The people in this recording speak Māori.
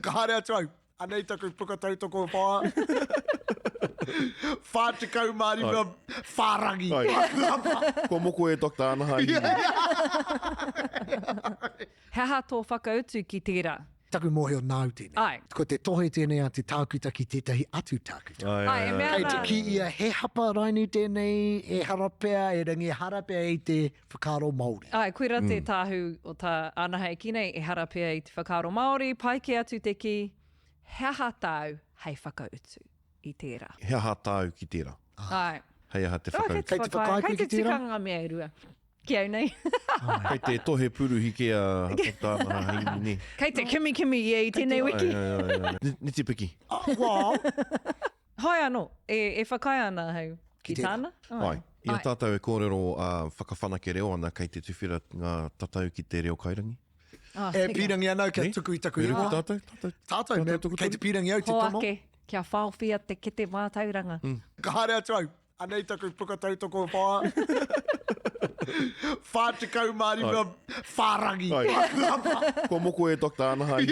Ka haere atu au. Anei taku pukatau toko whaa. Whātikau Māori mea whārangi. Ko moko e Dr. Anaha i. Heha tō whakautu ki tērā? Taku mohe o nāu tēnei. Ai. Ko te tohe tēnei a te tākuta ki tētahi atu tākuta. Ai, e mea Kei te rā. ki ia he hapa rainu tēnei, e harapea, e rangi harapea i te whakaaro Māori. Ai, koe rā te tāhu o tā anaha e kinei e harapea i te whakaaro Māori, pai ke atu te ki, heha tāu hei whakautu i tērā. Hea ha tāu ki tērā. Ai. Hei aha te Kei whakautu. Kei te whakaipu Kei te ki tērā? tikanga mea e rua. Ki au nei. Kei te tohe puruhi ke a Dr. Anaha i ni. Kei te kimi ia i tēnei wiki. Niti piki. Wow. Hoi anō, e whakai ana hau ki tērā. tāna. Ai. Ia tātou e kōrero whakawhanake reo ana kei te tuwhira ngā tatau ki te reo kairangi. E pirangi anau kia Ne? tuku i taku Pīrangi iwa. tātou? Tātou, me, tuku kei te pirangi au te Ho tono. ake, kia whawhia te kete mātauranga. Ka haere atu au. Anei taku pukatau toko whaa. Whātikau Māori mea whārangi. Ko moko e Dr. Anaha i.